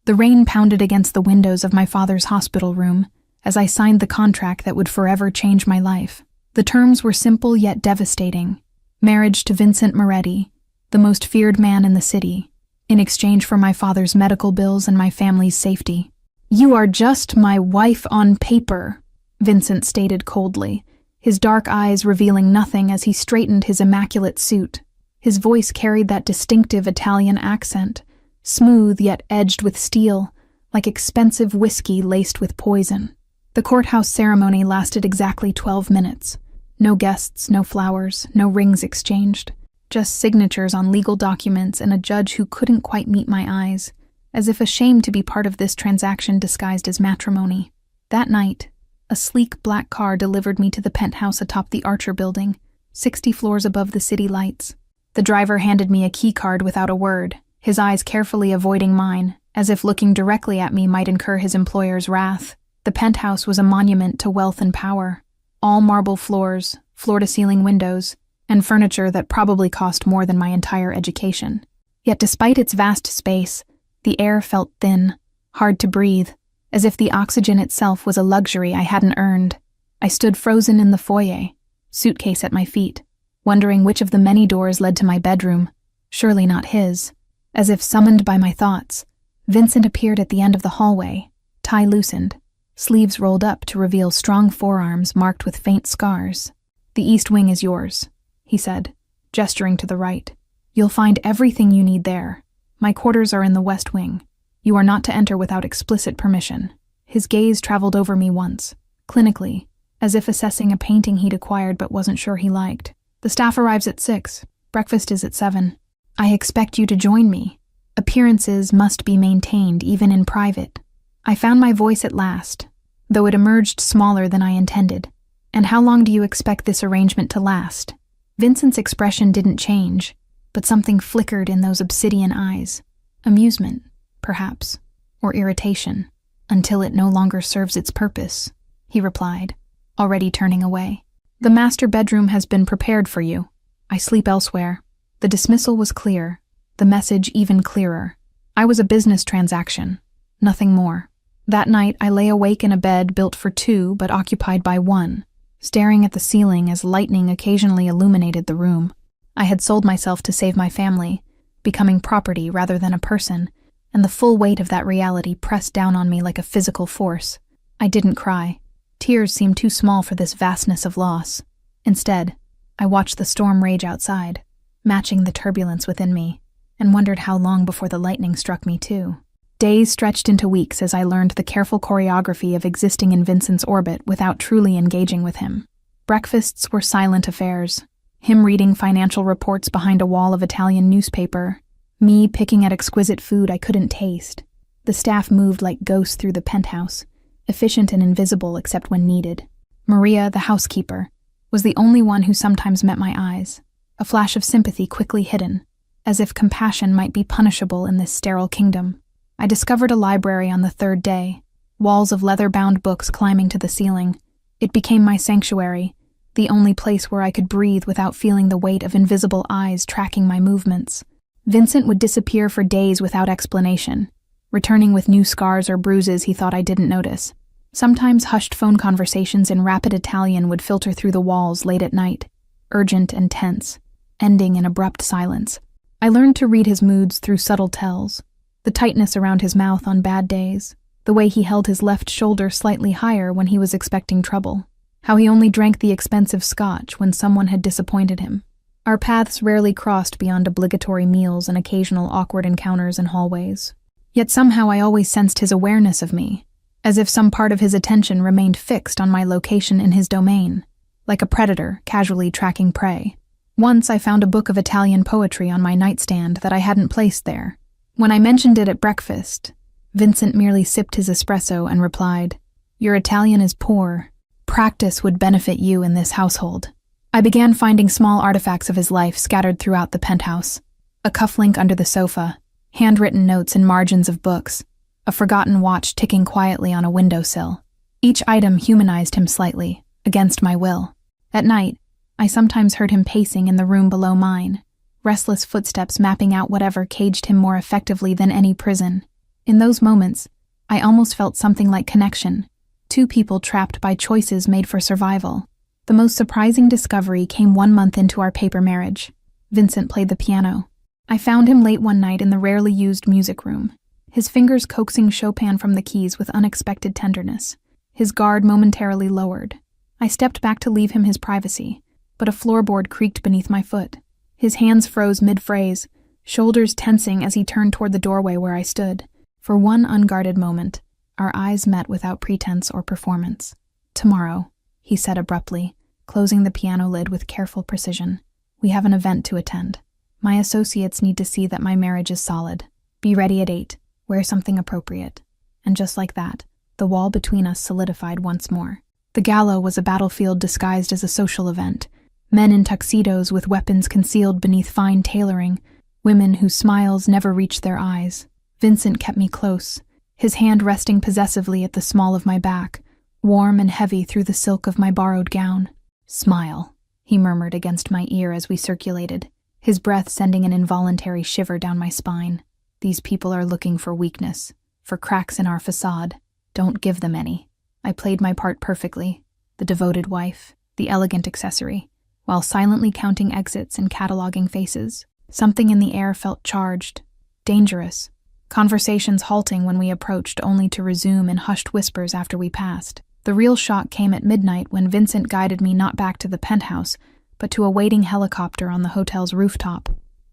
The rain pounded against the windows of my father's hospital room as I signed the contract that would forever change my life. The terms were simple yet devastating. Marriage to Vincent Moretti, the most feared man in the city, in exchange for my father's medical bills and my family's safety. "You are just my wife on paper," Vincent stated coldly, his dark eyes revealing nothing as he straightened his immaculate suit. His voice carried that distinctive Italian accent, smooth yet edged with steel, like expensive whiskey laced with poison. The courthouse ceremony lasted exactly 12 minutes. No guests, no flowers, no rings exchanged. Just signatures on legal documents and a judge who couldn't quite meet my eyes, as if ashamed to be part of this transaction disguised as matrimony. That night, a sleek black car delivered me to the penthouse atop the Archer building, 60 floors above the city lights. The driver handed me a key card without a word, his eyes carefully avoiding mine, as if looking directly at me might incur his employer's wrath. The penthouse was a monument to wealth and power. All marble floors, floor-to-ceiling windows, and furniture that probably cost more than my entire education. Yet despite its vast space, the air felt thin, hard to breathe, as if the oxygen itself was a luxury I hadn't earned. I stood frozen in the foyer, suitcase at my feet, wondering which of the many doors led to my bedroom, surely not his. As if summoned by my thoughts, Vincent appeared at the end of the hallway, tie loosened, sleeves rolled up to reveal strong forearms marked with faint scars. "The east wing is yours," he said, gesturing to the right. "You'll find everything you need there. My quarters are in the west wing. You are not to enter without explicit permission." His gaze traveled over me once, clinically, as if assessing a painting he'd acquired but wasn't sure he liked. "The staff arrives at 6. Breakfast is at 7. I expect you to join me. Appearances must be maintained even in private." I found my voice at last, though it emerged smaller than I intended. "And how long do you expect this arrangement to last?" Vincent's expression didn't change, but something flickered in those obsidian eyes. Amusement, perhaps, or irritation, "Until it no longer serves its purpose," he replied, already turning away. "The master bedroom has been prepared for you. I sleep elsewhere." The dismissal was clear, the message even clearer. I was a business transaction, nothing more. That night I lay awake in a bed built for two but occupied by one, staring at the ceiling as lightning occasionally illuminated the room. I had sold myself to save my family, becoming property rather than a person, and the full weight of that reality pressed down on me like a physical force. I didn't cry. Tears seemed too small for this vastness of loss. Instead, I watched the storm rage outside, matching the turbulence within me, and wondered how long before the lightning struck me too. Days stretched into weeks as I learned the careful choreography of existing in Vincent's orbit without truly engaging with him. Breakfasts were silent affairs, him reading financial reports behind a wall of Italian newspaper, me picking at exquisite food I couldn't taste. The staff moved like ghosts through the penthouse, efficient and invisible except when needed. Maria, the housekeeper, was the only one who sometimes met my eyes, a flash of sympathy quickly hidden, as if compassion might be punishable in this sterile kingdom. I discovered a library on the third day, walls of leather-bound books climbing to the ceiling. It became my sanctuary, the only place where I could breathe without feeling the weight of invisible eyes tracking my movements. Vincent would disappear for days without explanation, returning with new scars or bruises he thought I didn't notice. Sometimes hushed phone conversations in rapid Italian would filter through the walls late at night, urgent and tense, ending in abrupt silence. I learned to read his moods through subtle tells. The tightness around his mouth on bad days, the way he held his left shoulder slightly higher when he was expecting trouble, how he only drank the expensive scotch when someone had disappointed him. Our paths rarely crossed beyond obligatory meals and occasional awkward encounters in hallways. Yet somehow I always sensed his awareness of me, as if some part of his attention remained fixed on my location in his domain, like a predator casually tracking prey. Once I found a book of Italian poetry on my nightstand that I hadn't placed there. When I mentioned it at breakfast, Vincent merely sipped his espresso and replied, "Your Italian is poor. Practice would benefit you in this household." I began finding small artifacts of his life scattered throughout the penthouse. A cufflink under the sofa, handwritten notes in margins of books, a forgotten watch ticking quietly on a windowsill. Each item humanized him slightly, against my will. At night, I sometimes heard him pacing in the room below mine, restless footsteps mapping out whatever caged him more effectively than any prison. In those moments, I almost felt something like connection. Two people trapped by choices made for survival. The most surprising discovery came 1 month into our paper marriage. Vincent played the piano. I found him late one night in the rarely used music room, his fingers coaxing Chopin from the keys with unexpected tenderness, his guard momentarily lowered. I stepped back to leave him his privacy, but a floorboard creaked beneath my foot. His hands froze mid-phrase, shoulders tensing as he turned toward the doorway where I stood. For one unguarded moment, our eyes met without pretense or performance. "Tomorrow," he said abruptly, closing the piano lid with careful precision. "We have an event to attend. My associates need to see that my marriage is solid. Be ready at 8. Wear something appropriate." And just like that, the wall between us solidified once more. The gala was a battlefield disguised as a social event. Men in tuxedos with weapons concealed beneath fine tailoring, women whose smiles never reached their eyes. Vincent kept me close, his hand resting possessively at the small of my back, warm and heavy through the silk of my borrowed gown. "Smile," he murmured against my ear as we circulated, his breath sending an involuntary shiver down my spine. "These people are looking for weakness, for cracks in our facade. Don't give them any." I played my part perfectly, the devoted wife, the elegant accessory, while silently counting exits and cataloging faces. Something in the air felt charged, dangerous, conversations halting when we approached only to resume in hushed whispers after we passed. The real shock came at midnight when Vincent guided me not back to the penthouse, but to a waiting helicopter on the hotel's rooftop.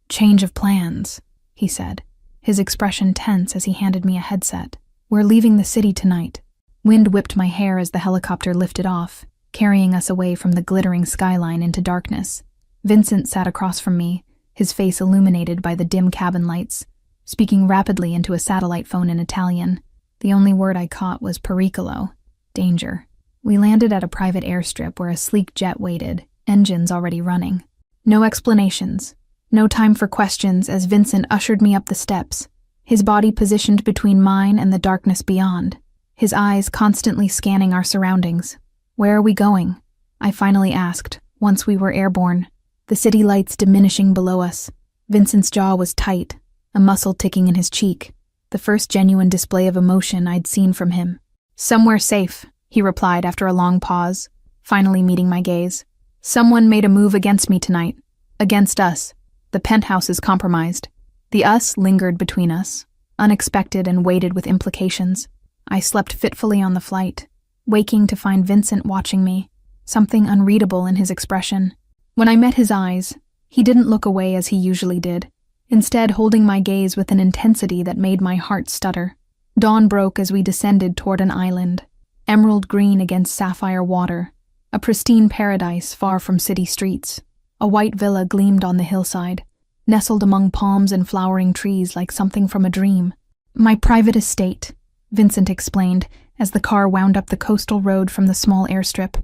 "Change of plans," he said, his expression tense as he handed me a headset. "We're leaving the city tonight." Wind whipped my hair as the helicopter lifted off, carrying us away from the glittering skyline into darkness. Vincent sat across from me, his face illuminated by the dim cabin lights, speaking rapidly into a satellite phone in Italian. The only word I caught was pericolo, danger. We landed at a private airstrip where a sleek jet waited, engines already running. No explanations, no time for questions as Vincent ushered me up the steps, his body positioned between mine and the darkness beyond, his eyes constantly scanning our surroundings. "Where are we going?" I finally asked, once we were airborne, the city lights diminishing below us. Vincent's jaw was tight, a muscle ticking in his cheek, the first genuine display of emotion I'd seen from him. "Somewhere safe," he replied after a long pause, finally meeting my gaze. "Someone made a move against me tonight. Against us. The penthouse is compromised." The us lingered between us, unexpected and weighted with implications. I slept fitfully on the flight, waking to find Vincent watching me, something unreadable in his expression. When I met his eyes, he didn't look away as he usually did, instead holding my gaze with an intensity that made my heart stutter. Dawn broke as we descended toward an island, emerald green against sapphire water, a pristine paradise far from city streets. A white villa gleamed on the hillside, nestled among palms and flowering trees like something from a dream. "My private estate," Vincent explained as the car wound up the coastal road from the small airstrip.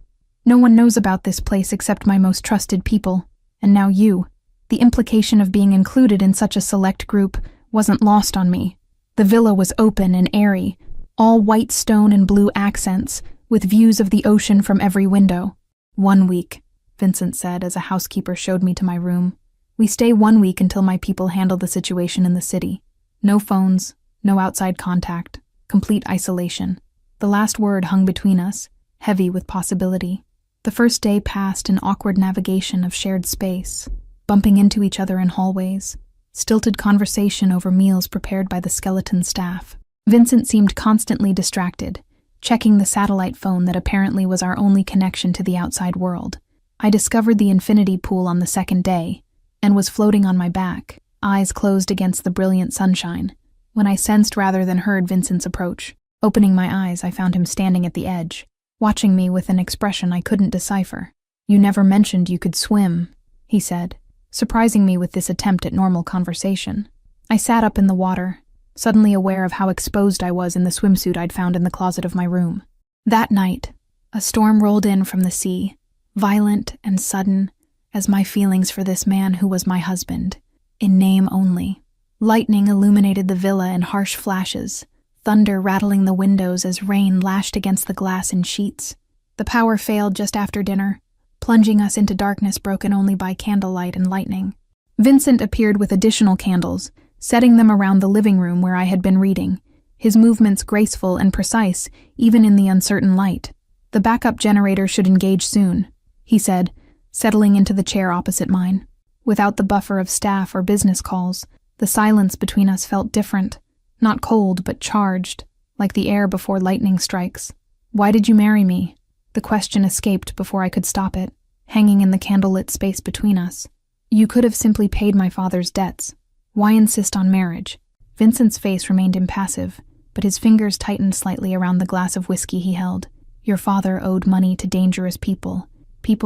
"No one knows about this place except my most trusted people, and now you." The implication of being included in such a select group wasn't lost on me. The villa was open and airy, all white stone and blue accents, with views of the ocean from every window. "1 week," Vincent said as a housekeeper showed me to my room. "We stay 1 week until my people handle the situation in the city. No phones, no outside contact, complete isolation." The last word hung between us, heavy with possibility. The first day passed in awkward navigation of shared space, bumping into each other in hallways, stilted conversation over meals prepared by the skeleton staff. Vincent seemed constantly distracted, checking the satellite phone that apparently was our only connection to the outside world. I discovered the infinity pool on the second day, and was floating on my back, eyes closed against the brilliant sunshine, when I sensed rather than heard Vincent's approach. Opening my eyes, I found him standing at the edge, watching me with an expression I couldn't decipher. "You never mentioned you could swim," he said, surprising me with this attempt at normal conversation. I sat up in the water, suddenly aware of how exposed I was in the swimsuit I'd found in the closet of my room. That night, a storm rolled in from the sea, violent and sudden as my feelings for this man who was my husband, in name only. Lightning illuminated the villa in harsh flashes, thunder rattling the windows as rain lashed against the glass in sheets. The power failed just after dinner, plunging us into darkness broken only by candlelight and lightning. Vincent appeared with additional candles, setting them around the living room where I had been reading, his movements graceful and precise, even in the uncertain light. "The backup generator should engage soon," he said, settling into the chair opposite mine. Without the buffer of staff or business calls, the silence between us felt different, not cold but charged, like the air before lightning strikes. "Why did you marry me?" The question escaped before I could stop it, hanging in the candlelit space between us. "You could have simply paid my father's debts. Why insist on marriage?" Vincent's face remained impassive, but his fingers tightened slightly around the glass of whiskey he held. "Your father owed money to dangerous people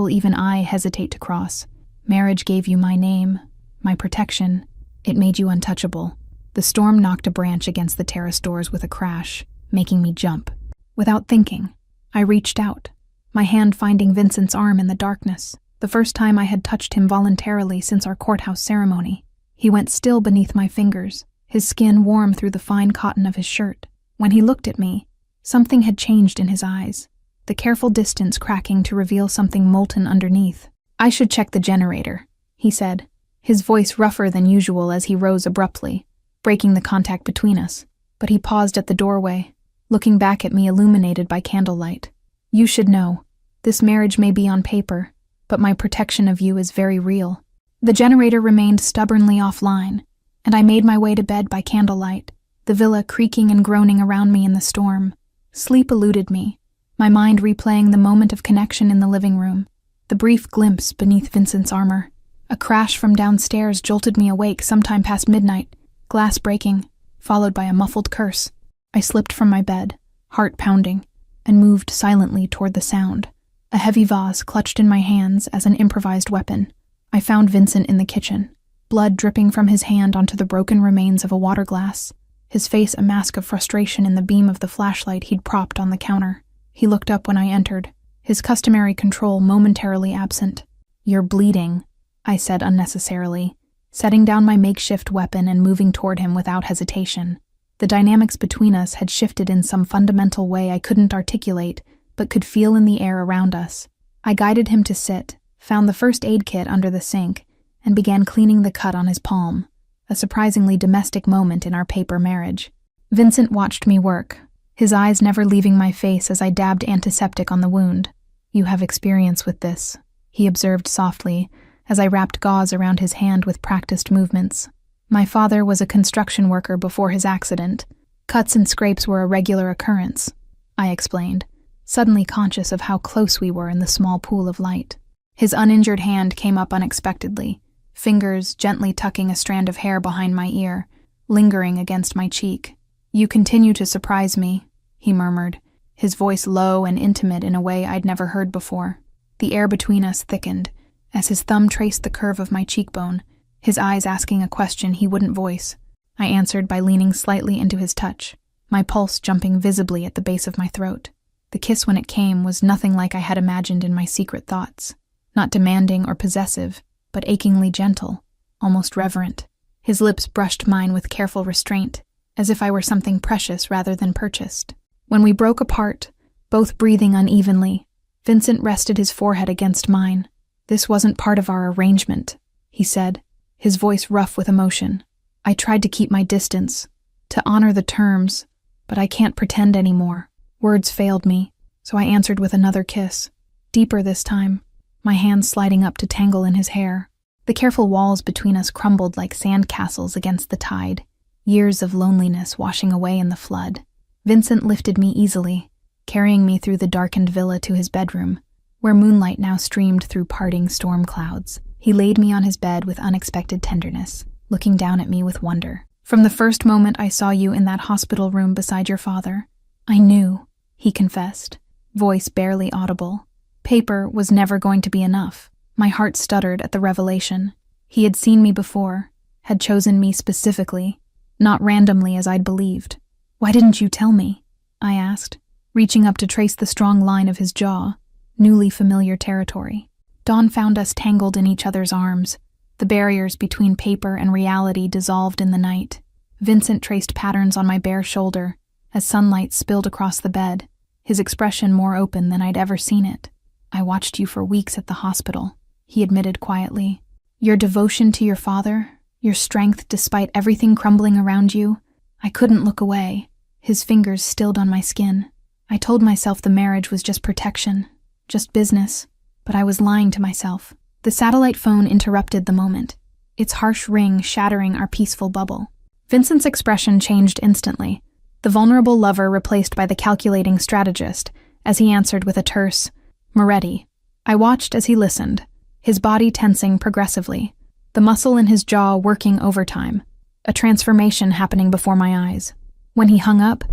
even I hesitate to cross. Marriage gave you my name, my protection. It made you untouchable." The storm knocked a branch against the terrace doors with a crash, making me jump. Without thinking, I reached out, my hand finding Vincent's arm in the darkness, the first time I had touched him voluntarily since our courthouse ceremony. He went still beneath my fingers, his skin warm through the fine cotton of his shirt. When he looked at me, something had changed in his eyes, the careful distance cracking to reveal something molten underneath. "I should check the generator," he said, his voice rougher than usual as he rose abruptly, breaking the contact between us. But he paused at the doorway, looking back at me illuminated by candlelight. "You should know. This marriage may be on paper, but my protection of you is very real." The generator remained stubbornly offline, and I made my way to bed by candlelight, the villa creaking and groaning around me in the storm. Sleep eluded me, my mind replaying the moment of connection in the living room, the brief glimpse beneath Vincent's armor. A crash from downstairs jolted me awake sometime past midnight, glass breaking, followed by a muffled curse. I slipped from my bed, heart pounding, and moved silently toward the sound. A heavy vase clutched in my hands as an improvised weapon. I found Vincent in the kitchen, blood dripping from his hand onto the broken remains of a water glass, his face a mask of frustration in the beam of the flashlight he'd propped on the counter. He looked up when I entered, his customary control momentarily absent. "You're bleeding," I said unnecessarily, setting down my makeshift weapon and moving toward him without hesitation. The dynamics between us had shifted in some fundamental way I couldn't articulate, but could feel in the air around us. I guided him to sit, found the first aid kit under the sink, and began cleaning the cut on his palm, a surprisingly domestic moment in our paper marriage. Vincent watched me work, his eyes never leaving my face as I dabbed antiseptic on the wound. "You have experience with this," he observed softly, as I wrapped gauze around his hand with practiced movements. "My father was a construction worker before his accident. Cuts and scrapes were a regular occurrence," I explained, suddenly conscious of how close we were in the small pool of light. His uninjured hand came up unexpectedly, fingers gently tucking a strand of hair behind my ear, lingering against my cheek. "You continue to surprise me," he murmured, his voice low and intimate in a way I'd never heard before. The air between us thickened, as his thumb traced the curve of my cheekbone, his eyes asking a question he wouldn't voice. I answered by leaning slightly into his touch, my pulse jumping visibly at the base of my throat. The kiss when it came was nothing like I had imagined in my secret thoughts. Not demanding or possessive, but achingly gentle, almost reverent. His lips brushed mine with careful restraint, as if I were something precious rather than purchased. When we broke apart, both breathing unevenly, Vincent rested his forehead against mine. "This wasn't part of our arrangement," he said, his voice rough with emotion. "I tried to keep my distance, to honor the terms, but I can't pretend anymore." Words failed me, so I answered with another kiss, deeper this time, my hands sliding up to tangle in his hair. The careful walls between us crumbled like sand castles against the tide, years of loneliness washing away in the flood. Vincent lifted me easily, carrying me through the darkened villa to his bedroom, where moonlight now streamed through parting storm clouds. He laid me on his bed with unexpected tenderness, looking down at me with wonder. "From the first moment I saw you in that hospital room beside your father, I knew," he confessed, voice barely audible. Paper was never going to be enough. My heart stuttered at the revelation. He had seen me before, had chosen me specifically, not randomly as I'd believed. "Why didn't you tell me?" I asked, reaching up to trace the strong line of his jaw, newly familiar territory. Dawn found us tangled in each other's arms, the barriers between paper and reality dissolved in the night. Vincent traced patterns on my bare shoulder as sunlight spilled across the bed, his expression more open than I'd ever seen it. "I watched you for weeks at the hospital," he admitted quietly. "Your devotion to your father, your strength despite everything crumbling around you, I couldn't look away." his fingers stilled on my skin. I told myself the marriage was just protection, just business, but I was lying to myself. The satellite phone interrupted the moment, its harsh ring shattering our peaceful bubble. Vincent's expression changed instantly, the vulnerable lover replaced by the calculating strategist, as he answered with a terse, "Moretti." I watched as he listened, his body tensing progressively, the muscle in his jaw working overtime, a transformation happening before my eyes. When he hung up,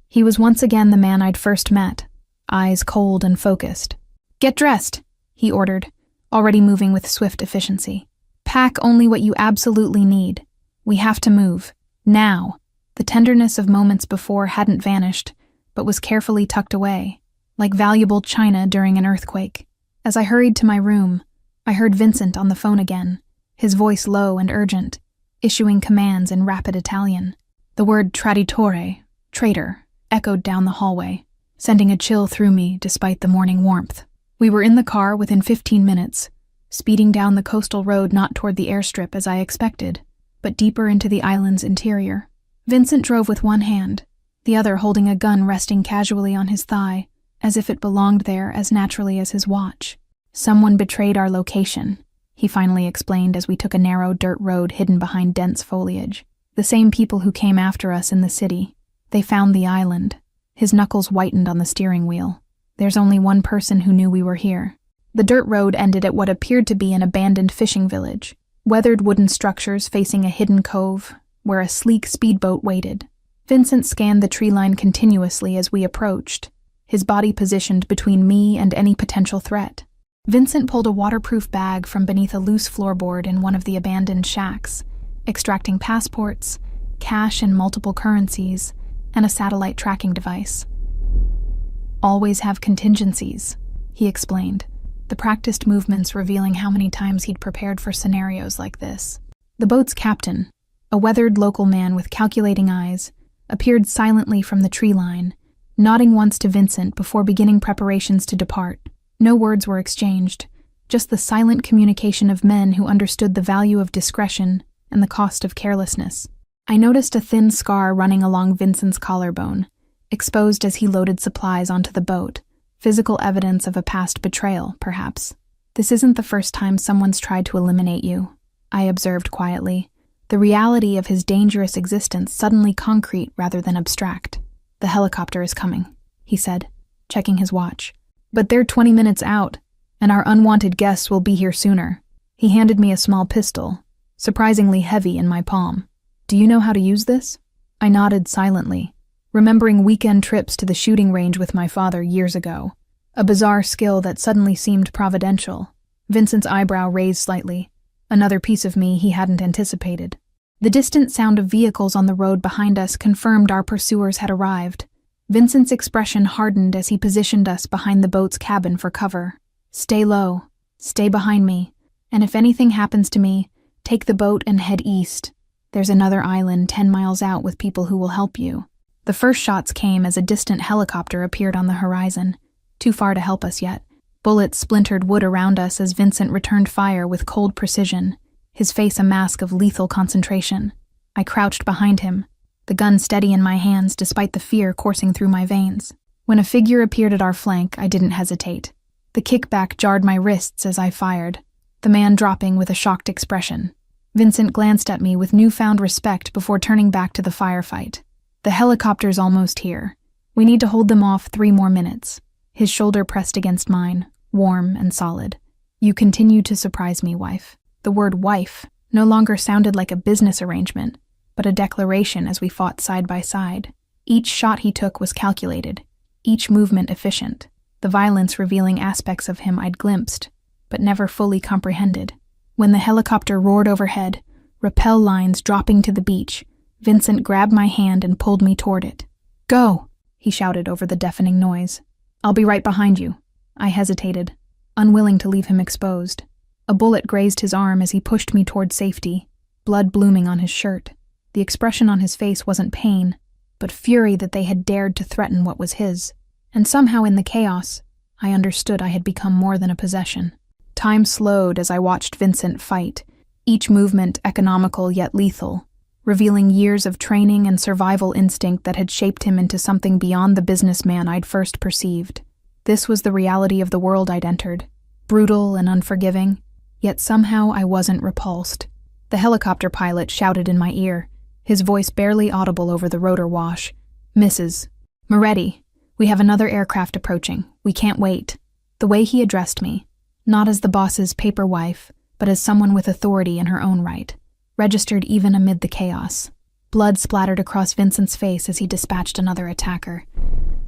he was once again the man I'd first met, eyes cold and focused. "Get dressed," he ordered, already moving with swift efficiency. "Pack only what you absolutely need. We have to move. Now." The tenderness of moments before hadn't vanished, but was carefully tucked away, like valuable china during an earthquake. As I hurried to my room, I heard Vincent on the phone again, his voice low and urgent, issuing commands in rapid Italian. The word traditore, traitor, echoed down the hallway, sending a chill through me despite the morning warmth. We were in the car within 15 minutes, speeding down the coastal road not toward the airstrip as I expected, but deeper into the island's interior. Vincent drove with one hand, the other holding a gun resting casually on his thigh, as if it belonged there as naturally as his watch. "Someone betrayed our location," he finally explained as we took a narrow dirt road hidden behind dense foliage. "The same people who came after us in the city. They found the island." His knuckles whitened on the steering wheel. "There's only one person who knew we were here." The dirt road ended at what appeared to be an abandoned fishing village, weathered wooden structures facing a hidden cove, where a sleek speedboat waited. Vincent scanned the tree line continuously as we approached, his body positioned between me and any potential threat. Vincent pulled a waterproof bag from beneath a loose floorboard in one of the abandoned shacks, extracting passports, cash in multiple currencies, and a satellite tracking device. "Always have contingencies," he explained, the practiced movements revealing how many times he'd prepared for scenarios like this. The boat's captain, a weathered local man with calculating eyes, appeared silently from the tree line, nodding once to Vincent before beginning preparations to depart. No words were exchanged, just the silent communication of men who understood the value of discretion and the cost of carelessness. I noticed a thin scar running along Vincent's collarbone, exposed as he loaded supplies onto the boat, physical evidence of a past betrayal, perhaps. "This isn't the first time someone's tried to eliminate you," I observed quietly, the reality of his dangerous existence suddenly concrete rather than abstract. "The helicopter is coming," he said, checking his watch. "But they're 20 minutes out, and our unwanted guests will be here sooner." He handed me a small pistol, surprisingly heavy in my palm. "Do you know how to use this?" I nodded silently, remembering weekend trips to the shooting range with my father years ago, a bizarre skill that suddenly seemed providential. Vincent's eyebrow raised slightly, another piece of me he hadn't anticipated. The distant sound of vehicles on the road behind us confirmed our pursuers had arrived. Vincent's expression hardened as he positioned us behind the boat's cabin for cover. "Stay low, stay behind me, and if anything happens to me, take the boat and head east. There's another island 10 miles out with people who will help you." The first shots came as a distant helicopter appeared on the horizon, too far to help us yet. Bullets splintered wood around us as Vincent returned fire with cold precision, his face a mask of lethal concentration. I crouched behind him, the gun steady in my hands despite the fear coursing through my veins. When a figure appeared at our flank, I didn't hesitate. The kickback jarred my wrists as I fired, the man dropping with a shocked expression. Vincent glanced at me with newfound respect before turning back to the firefight. "The helicopter's almost here. We need to hold them off 3 more minutes." His shoulder pressed against mine, warm and solid. "You continue to surprise me, wife." The word wife no longer sounded like a business arrangement, but a declaration as we fought side by side. Each shot he took was calculated, each movement efficient, the violence revealing aspects of him I'd glimpsed, but never fully comprehended. When the helicopter roared overhead, rappel lines dropping to the beach, Vincent grabbed my hand and pulled me toward it. "Go!" he shouted over the deafening noise. "I'll be right behind you." I hesitated, unwilling to leave him exposed. A bullet grazed his arm as he pushed me toward safety, blood blooming on his shirt. The expression on his face wasn't pain, but fury that they had dared to threaten what was his. And somehow in the chaos, I understood I had become more than a possession. Time slowed as I watched Vincent fight, each movement economical yet lethal, revealing years of training and survival instinct that had shaped him into something beyond the businessman I'd first perceived. This was the reality of the world I'd entered, brutal and unforgiving, yet somehow I wasn't repulsed. The helicopter pilot shouted in my ear, his voice barely audible over the rotor wash. "Mrs. Moretti, we have another aircraft approaching. We can't wait." The way he addressed me, not as the boss's paper wife, but as someone with authority in her own right, registered even amid the chaos. Blood splattered across Vincent's face as he dispatched another attacker,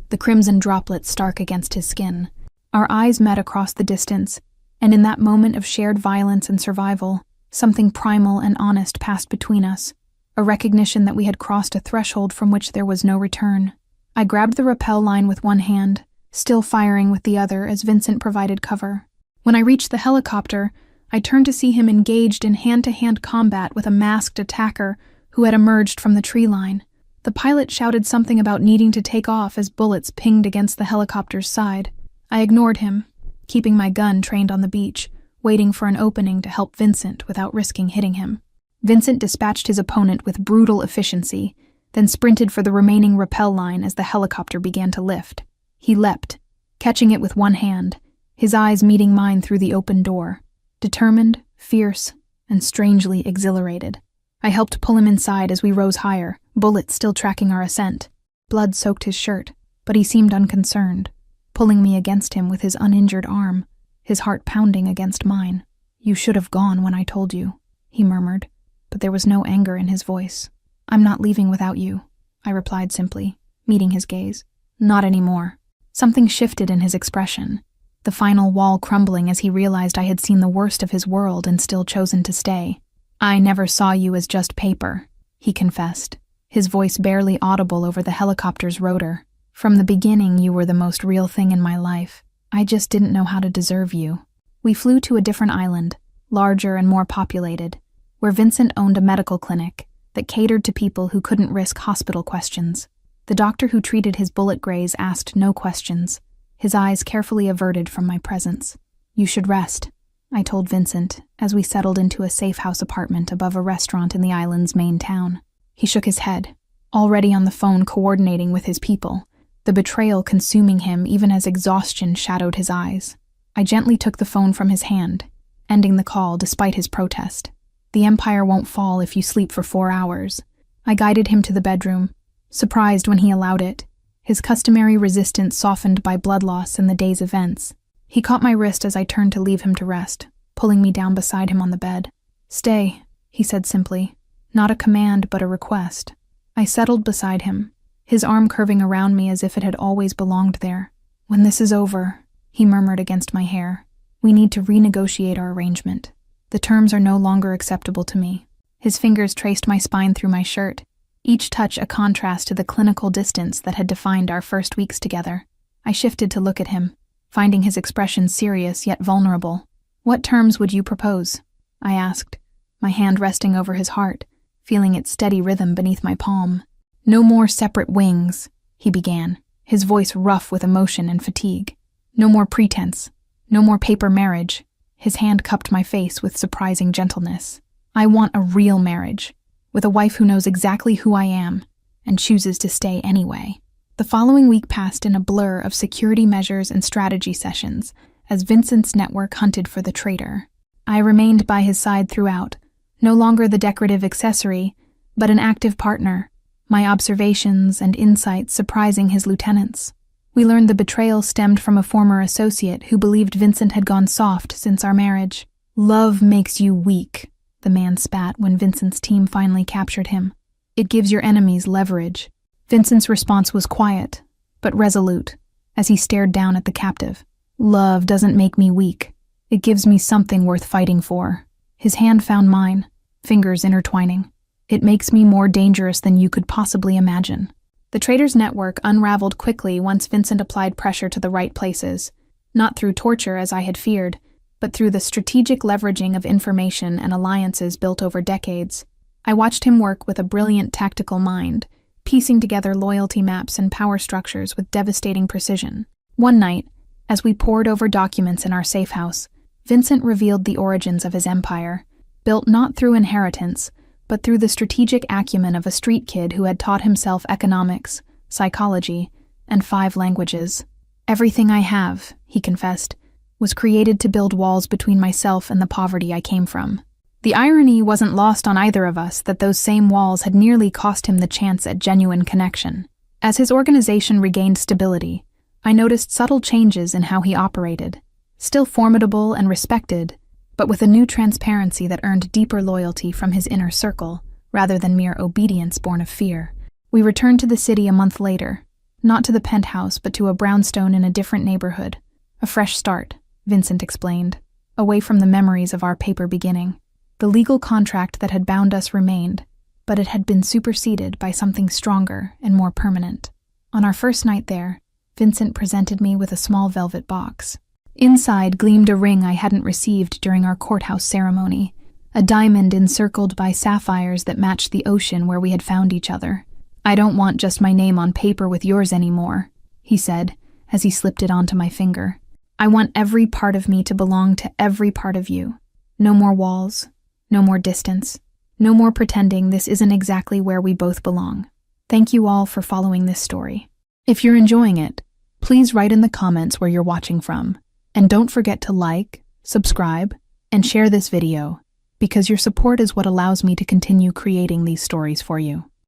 the crimson droplets stark against his skin. Our eyes met across the distance, and in that moment of shared violence and survival, something primal and honest passed between us, a recognition that we had crossed a threshold from which there was no return. I grabbed the rappel line with one hand, still firing with the other as Vincent provided cover. When I reached the helicopter, I turned to see him engaged in hand-to-hand combat with a masked attacker who had emerged from the tree line. The pilot shouted something about needing to take off as bullets pinged against the helicopter's side. I ignored him, keeping my gun trained on the beach, waiting for an opening to help Vincent without risking hitting him. Vincent dispatched his opponent with brutal efficiency, then sprinted for the remaining rappel line as the helicopter began to lift. He leapt, catching it with one hand, his eyes meeting mine through the open door, determined, fierce, and strangely exhilarated. I helped pull him inside as we rose higher, bullets still tracking our ascent. Blood soaked his shirt, but he seemed unconcerned, pulling me against him with his uninjured arm, his heart pounding against mine. "You should have gone when I told you," he murmured, but there was no anger in his voice. "I'm not leaving without you," I replied simply, meeting his gaze. "Not anymore." Something shifted in his expression, the final wall crumbling as he realized I had seen the worst of his world and still chosen to stay. "I never saw you as just paper," he confessed, his voice barely audible over the helicopter's rotor. "From the beginning, you were the most real thing in my life. I just didn't know how to deserve you." We flew to a different island, larger and more populated, where Vincent owned a medical clinic that catered to people who couldn't risk hospital questions. The doctor who treated his bullet graze asked no questions, his eyes carefully averted from my presence. "You should rest," I told Vincent as we settled into a safe house apartment above a restaurant in the island's main town. He shook his head, already on the phone coordinating with his people, the betrayal consuming him even as exhaustion shadowed his eyes. I gently took the phone from his hand, ending the call despite his protest. "The empire won't fall if you sleep for 4 hours." I guided him to the bedroom, surprised when he allowed it, his customary resistance softened by blood loss and the day's events. He caught my wrist as I turned to leave him to rest, pulling me down beside him on the bed. "Stay," he said simply, not a command but a request. I settled beside him, his arm curving around me as if it had always belonged there. "When this is over," he murmured against my hair, "we need to renegotiate our arrangement. The terms are no longer acceptable to me." His fingers traced my spine through my shirt, each touch a contrast to the clinical distance that had defined our first weeks together. I shifted to look at him, finding his expression serious yet vulnerable. "What terms would you propose?" I asked, my hand resting over his heart, feeling its steady rhythm beneath my palm. "No more separate wings," he began, his voice rough with emotion and fatigue. "No more pretense. No more paper marriage." His hand cupped my face with surprising gentleness. "I want a real marriage, with a wife who knows exactly who I am and chooses to stay anyway." The following week passed in a blur of security measures and strategy sessions as Vincent's network hunted for the traitor. I remained by his side throughout, no longer the decorative accessory, but an active partner, my observations and insights surprising his lieutenants. We learned the betrayal stemmed from a former associate who believed Vincent had gone soft since our marriage. "Love makes you weak," the man spat when Vincent's team finally captured him. "It gives your enemies leverage." Vincent's response was quiet, but resolute, as he stared down at the captive. "Love doesn't make me weak. It gives me something worth fighting for." His hand found mine, fingers intertwining. "It makes me more dangerous than you could possibly imagine." The traitor's network unraveled quickly once Vincent applied pressure to the right places, not through torture as I had feared, but through the strategic leveraging of information and alliances built over decades. I watched him work with a brilliant tactical mind, piecing together loyalty maps and power structures with devastating precision. One night, as we pored over documents in our safe house, Vincent revealed the origins of his empire, built not through inheritance, but through the strategic acumen of a street kid who had taught himself economics, psychology, and 5 languages. "Everything I have," he confessed, "was created to build walls between myself and the poverty I came from." The irony wasn't lost on either of us that those same walls had nearly cost him the chance at genuine connection. As his organization regained stability, I noticed subtle changes in how he operated. Still formidable and respected, but with a new transparency that earned deeper loyalty from his inner circle, rather than mere obedience born of fear. We returned to the city a month later, not to the penthouse but to a brownstone in a different neighborhood. A fresh start, Vincent explained, away from the memories of our paper beginning. The legal contract that had bound us remained, but it had been superseded by something stronger and more permanent. On our first night there, Vincent presented me with a small velvet box. Inside gleamed a ring I hadn't received during our courthouse ceremony, a diamond encircled by sapphires that matched the ocean where we had found each other. "I don't want just my name on paper with yours anymore," he said, as he slipped it onto my finger. "I want every part of me to belong to every part of you. No more walls, no more distance, no more pretending this isn't exactly where we both belong." Thank you all for following this story. If you're enjoying it, please write in the comments where you're watching from. And don't forget to like, subscribe, and share this video, because your support is what allows me to continue creating these stories for you.